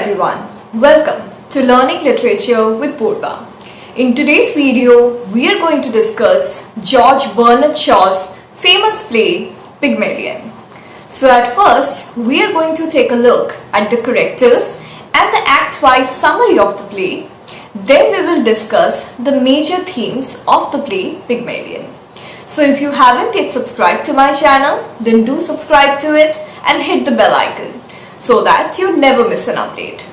everyone, welcome to Learning Literature with Purva. In today's video, we are going to discuss George Bernard Shaw's famous play Pygmalion. So at first, we are going to take a look at the characters and the act-wise summary of the play. Then we will discuss the major themes of the play Pygmalion. So if you haven't yet subscribed to my channel, then do subscribe to it and hit the bell icon so that you never miss an update.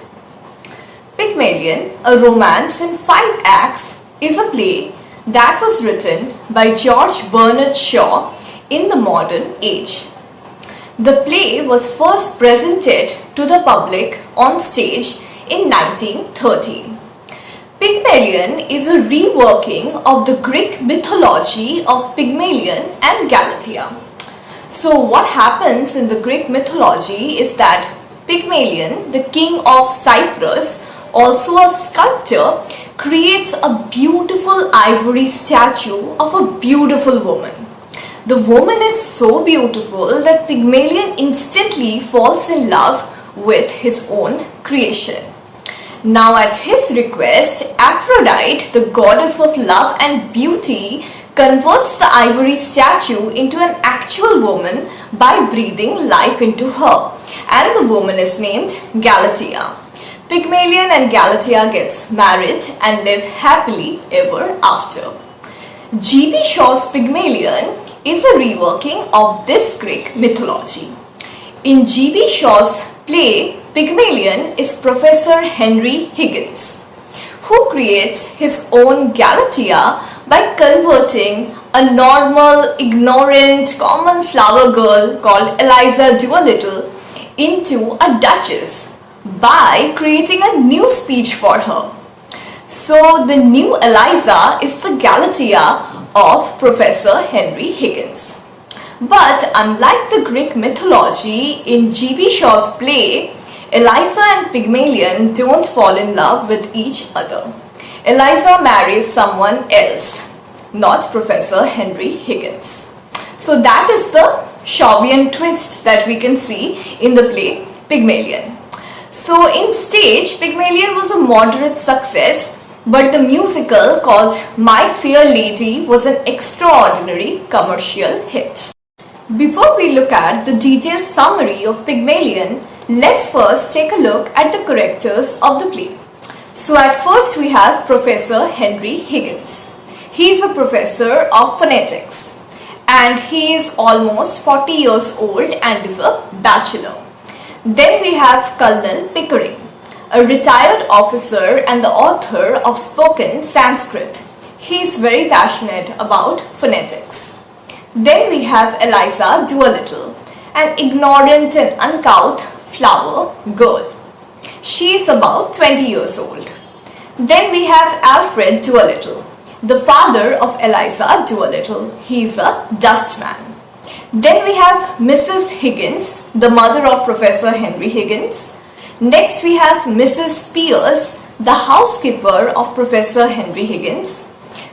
Pygmalion, a romance in 5 acts, is a play that was written by George Bernard Shaw in the modern age. The play was first presented to the public on stage in 1913. Pygmalion is a reworking of the Greek mythology of Pygmalion and Galatea. So what happens in the Greek mythology is that Pygmalion, the king of Cyprus, also a sculptor, creates a beautiful ivory statue of a beautiful woman. The woman is so beautiful that Pygmalion instantly falls in love with his own creation. Now at his request, Aphrodite, the goddess of love and beauty, converts the ivory statue into an actual woman by breathing life into her, and the woman is named Galatea. Pygmalion and Galatea gets married and live happily ever after. G.B. Shaw's Pygmalion is a reworking of this Greek mythology. In G.B. Shaw's play, Pygmalion is Professor Henry Higgins, who creates his own Galatea by converting a normal, ignorant, common flower girl called Eliza Doolittle into a duchess by creating a new speech for her. So the new Eliza is the Galatea of Professor Henry Higgins. But unlike the Greek mythology, in G.B. Shaw's play, Eliza and Pygmalion don't fall in love with each other. Eliza marries someone else, not Professor Henry Higgins. So that is the Shawian twist that we can see in the play Pygmalion. So in stage, Pygmalion was a moderate success, but the musical called My Fair Lady was an extraordinary commercial hit. Before we look at the detailed summary of Pygmalion, let's first take a look at the characters of the play. So at first we have Professor Henry Higgins. He is a professor of phonetics and he is almost 40 years old and is a bachelor. Then we have Colonel Pickering, a retired officer and the author of spoken Sanskrit. He is very passionate about phonetics. Then we have Eliza Doolittle, an ignorant and uncouth flower girl. She is about 20 years old. Then we have Alfred Doolittle, the father of Eliza Doolittle. He is a dustman. Then we have Mrs. Higgins, the mother of Professor Henry Higgins. Next we have Mrs. Pierce, the housekeeper of Professor Henry Higgins.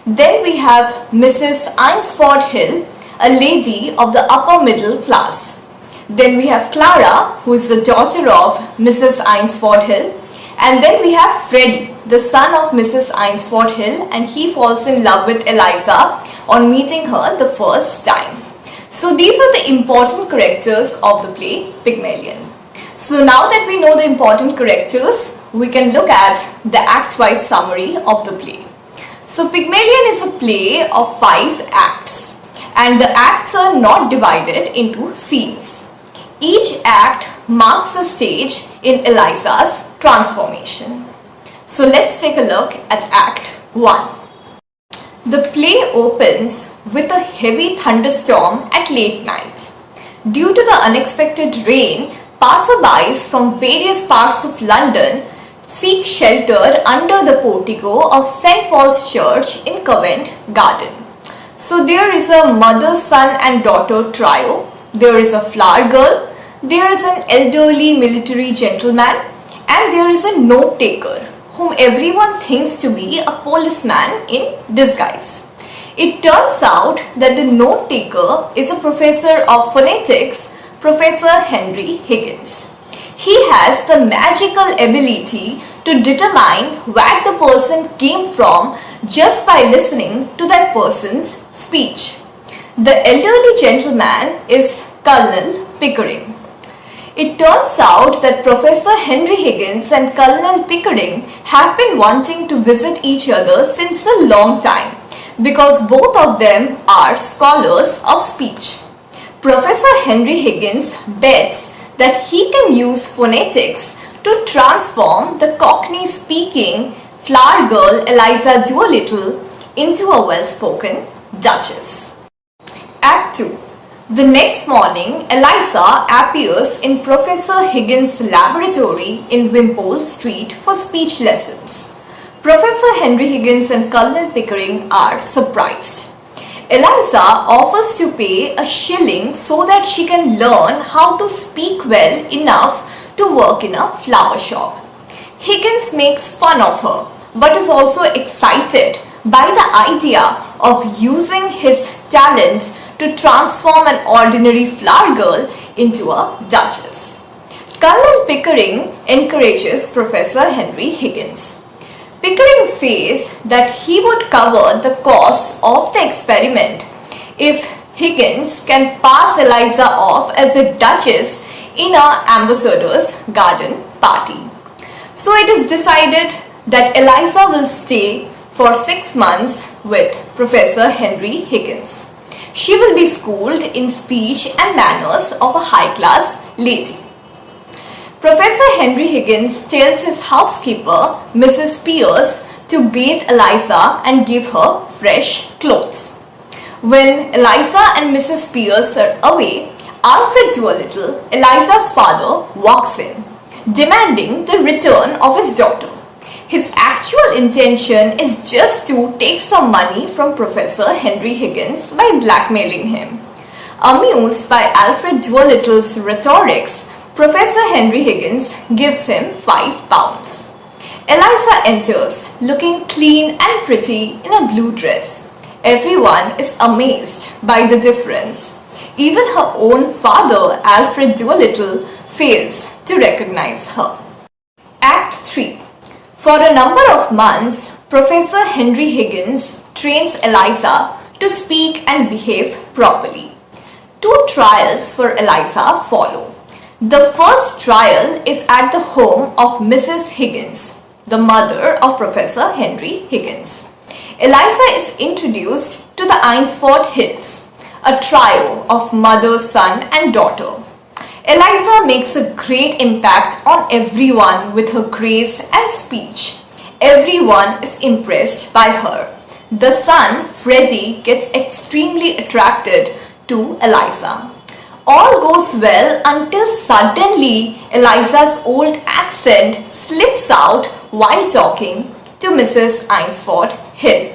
Then we have Mrs. Eynsford Hill, a lady of the upper middle class. Then we have Clara, who is the daughter of Mrs. Eynsford Hill. And then we have Freddie, the son of Mrs. Eynsford Hill, and he falls in love with Eliza on meeting her the first time. So these are the important characters of the play Pygmalion. So now that we know the important characters, we can look at the act-wise summary of the play. So Pygmalion is a play of 5 acts. And the acts are not divided into scenes. Each act marks a stage in Eliza's transformation. So let's take a look at Act 1. The play opens with a heavy thunderstorm at late night. Due to the unexpected rain, passerbys from various parts of London seek shelter under the portico of St. Paul's Church in Covent Garden. So there is a mother, son and daughter trio, there is a flower girl, there is an elderly military gentleman, and there is a note taker whom everyone thinks to be a policeman in disguise. It turns out that the note taker is a professor of phonetics, Professor Henry Higgins. He has the magical ability to determine where the person came from just by listening to that person's speech. The elderly gentleman is Colonel Pickering. It turns out that Professor Henry Higgins and Colonel Pickering have been wanting to visit each other since a long time because both of them are scholars of speech. Professor Henry Higgins bets that he can use phonetics to transform the Cockney-speaking flower girl Eliza Doolittle into a well-spoken duchess. Act 2. The next morning, Eliza appears in Professor Higgins' laboratory in Wimpole Street for speech lessons. Professor Henry Higgins and Colonel Pickering are surprised. Eliza offers to pay a shilling so that she can learn how to speak well enough to work in a flower shop. Higgins makes fun of her, but is also excited by the idea of using his talent to transform an ordinary flower girl into a duchess. Colonel Pickering encourages Professor Henry Higgins. Pickering says that he would cover the cost of the experiment if Higgins can pass Eliza off as a duchess in our ambassador's garden party. So it is decided that Eliza will stay for 6 months with Professor Henry Higgins. She will be schooled in speech and manners of a high-class lady. Professor Henry Higgins tells his housekeeper, Mrs. Pierce, to bathe Eliza and give her fresh clothes. When Eliza and Mrs. Pierce are away, Alfred Doolittle, Eliza's father, walks in, demanding the return of his daughter. His actual intention is just to take some money from Professor Henry Higgins by blackmailing him. Amused by Alfred Doolittle's rhetorics, Professor Henry Higgins gives him £5. Eliza enters, looking clean and pretty in a blue dress. Everyone is amazed by the difference. Even her own father, Alfred Doolittle, fails to recognize her. Act 3. For a number of months, Professor Henry Higgins trains Eliza to speak and behave properly. 2 trials for Eliza follow. The first trial is at the home of Mrs. Higgins, the mother of Professor Henry Higgins. Eliza is introduced to the Eynsford Hills, a trio of mother, son and daughter. Eliza makes a great impact on everyone with her grace and speech. Everyone is impressed by her. The son, Freddie, gets extremely attracted to Eliza. All goes well until suddenly Eliza's old accent slips out while talking to Mrs. Eynsford Hill.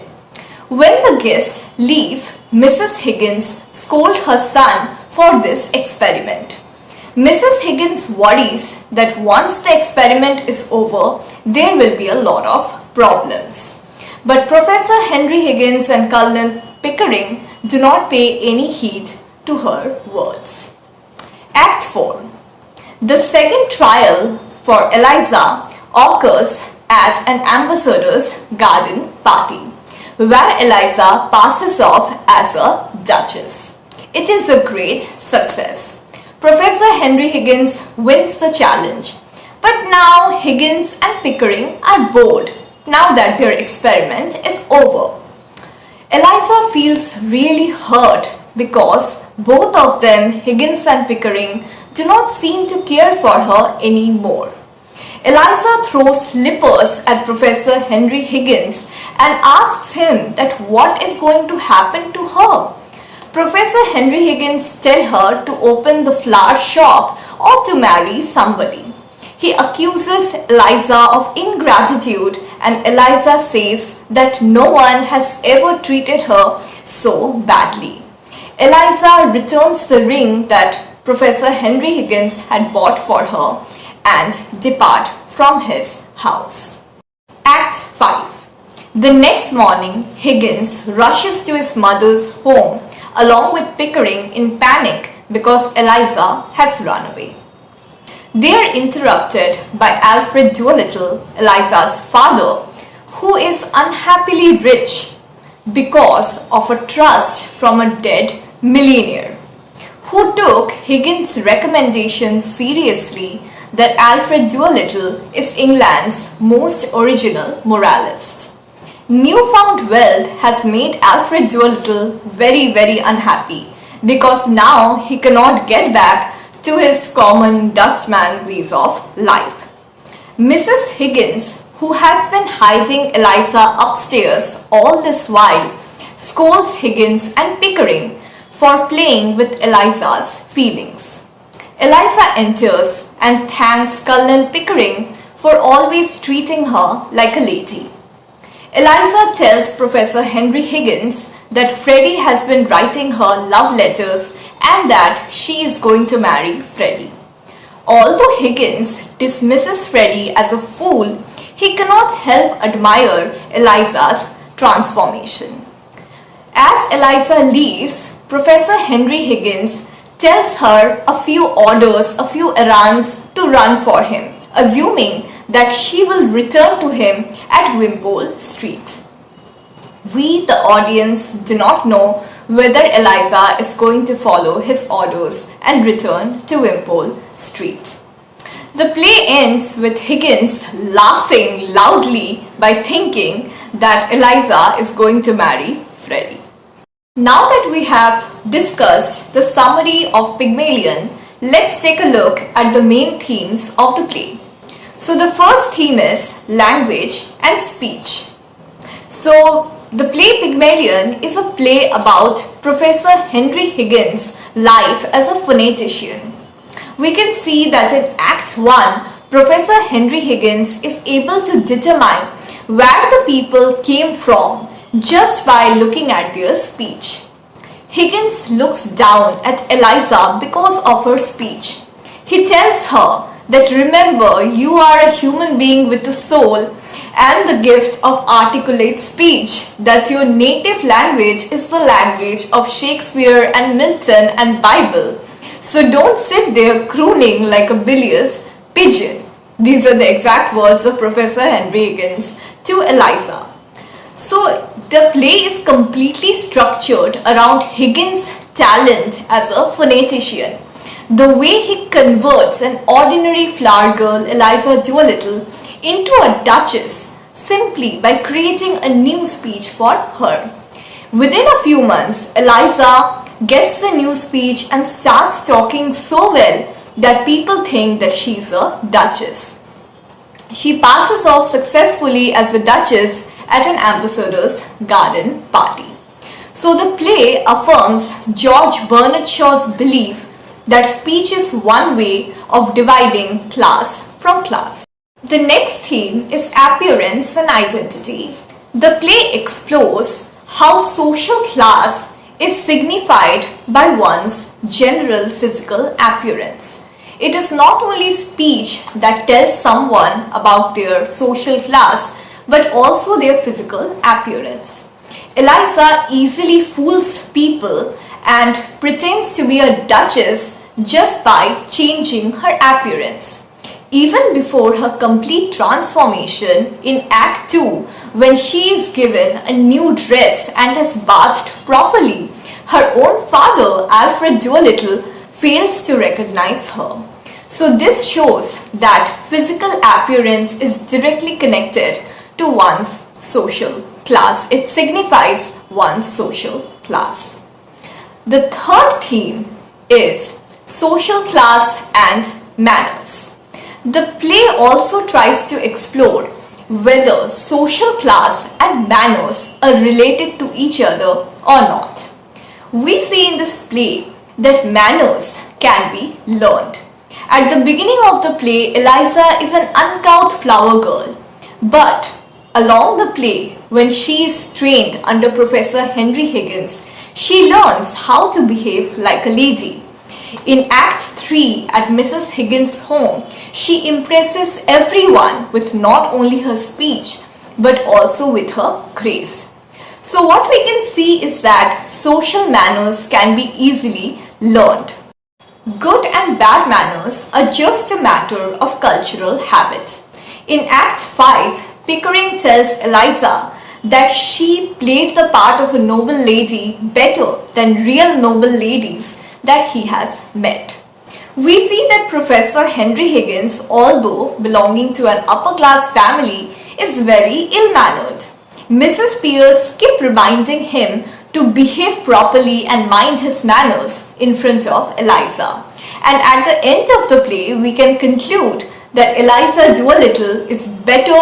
When the guests leave, Mrs. Higgins scolds her son for this experiment. Mrs. Higgins worries that once the experiment is over, there will be a lot of problems. But Professor Henry Higgins and Colonel Pickering do not pay any heed to her words. Act 4. The second trial for Eliza occurs at an ambassador's garden party, where Eliza passes off as a duchess. It is a great success. Professor Henry Higgins wins the challenge, but now Higgins and Pickering are bored now that their experiment is over. Eliza feels really hurt because both of them, Higgins and Pickering, do not seem to care for her anymore. Eliza throws slippers at Professor Henry Higgins and asks him that what is going to happen to her. Professor Henry Higgins tells her to open the flower shop or to marry somebody. He accuses Eliza of ingratitude and Eliza says that no one has ever treated her so badly. Eliza returns the ring that Professor Henry Higgins had bought for her and depart from his house. Act 5. The next morning, Higgins rushes to his mother's home along with Pickering in panic because Eliza has run away. They are interrupted by Alfred Doolittle, Eliza's father, who is unhappily rich because of a trust from a dead millionaire, who took Higgins' recommendation seriously that Alfred Doolittle is England's most original moralist. Newfound wealth has made Alfred Doolittle very unhappy because now he cannot get back to his common dustman ways of life. Mrs. Higgins, who has been hiding Eliza upstairs all this while, scolds Higgins and Pickering for playing with Eliza's feelings. Eliza enters and thanks Colonel Pickering for always treating her like a lady. Eliza tells Professor Henry Higgins that Freddie has been writing her love letters and that she is going to marry Freddie. Although Higgins dismisses Freddie as a fool, he cannot help admire Eliza's transformation. As Eliza leaves, Professor Henry Higgins tells her a few orders, a few errands to run for him, assuming that she will return to him at Wimpole Street. We, the audience, do not know whether Eliza is going to follow his orders and return to Wimpole Street. The play ends with Higgins laughing loudly by thinking that Eliza is going to marry Freddie. Now that we have discussed the summary of Pygmalion, let's take a look at the main themes of the play. So the first theme is language and speech. So the play Pygmalion is a play about Professor Henry Higgins' life as a phonetician. We can see that in Act 1, Professor Henry Higgins is able to determine where the people came from just by looking at their speech. Higgins looks down at Eliza because of her speech. He tells her that remember, you are a human being with a soul and the gift of articulate speech, that your native language is the language of Shakespeare and Milton and Bible. So don't sit there crooning like a bilious pigeon. These are the exact words of Professor Henry Higgins to Eliza. So the play is completely structured around Higgins' talent as a phonetician. The way he converts an ordinary flower girl, Eliza Doolittle, into a duchess simply by creating a new speech for her. Within a few months, Eliza gets the new speech and starts talking so well that people think that she's a duchess. She passes off successfully as the duchess at an ambassador's garden party. So the play affirms George Bernard Shaw's belief that speech is one way of dividing class from class. The next theme is appearance and identity. The play explores how social class is signified by one's general physical appearance. It is not only speech that tells someone about their social class, but also their physical appearance. Eliza easily fools people and pretends to be a duchess just by changing her appearance. Even before her complete transformation in Act 2, when she is given a new dress and is bathed properly, her own father, Alfred Doolittle, fails to recognize her. So this shows that physical appearance is directly connected to one's social class. It signifies one's social class. The third theme is social class and manners. The play also tries to explore whether social class and manners are related to each other or not. We see in this play that manners can be learned. At the beginning of the play, Eliza is an uncouth flower girl, but along the play, when she is trained under Professor Henry Higgins, she learns how to behave like a lady. In Act 3 at Mrs. Higgins' home, she impresses everyone with not only her speech but also with her grace. So what we can see is that social manners can be easily learned. Good and bad manners are just a matter of cultural habit. In Act 5, Pickering tells Eliza that she played the part of a noble lady better than real noble ladies that he has met. We see that Professor Henry Higgins, although belonging to an upper class family, is very ill-mannered. Mrs. Pierce kept reminding him to behave properly and mind his manners in front of Eliza. And at the end of the play, we can conclude that Eliza Doolittle is better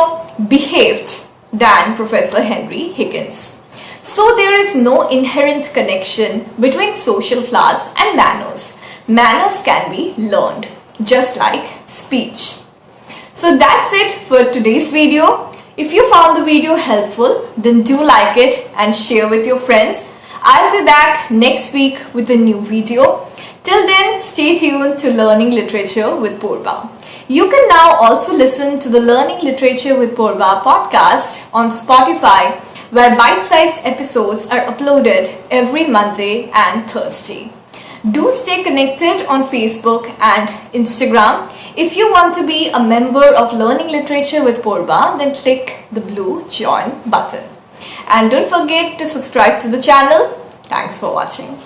behaved than Professor Henry Higgins. So there is no inherent connection between social class and manners. Manners can be learned, just like speech. So that's it for today's video. If you found the video helpful, then do like it and share with your friends. I'll be back next week with a new video. Till then, stay tuned to Learning Literature with Purva. You can now also listen to the Learning Literature with Purva podcast on Spotify, where bite-sized episodes are uploaded every Monday and Thursday. Do stay connected on Facebook and Instagram. If you want to be a member of Learning Literature with Purva, then click the blue join button. And don't forget to subscribe to the channel. Thanks for watching.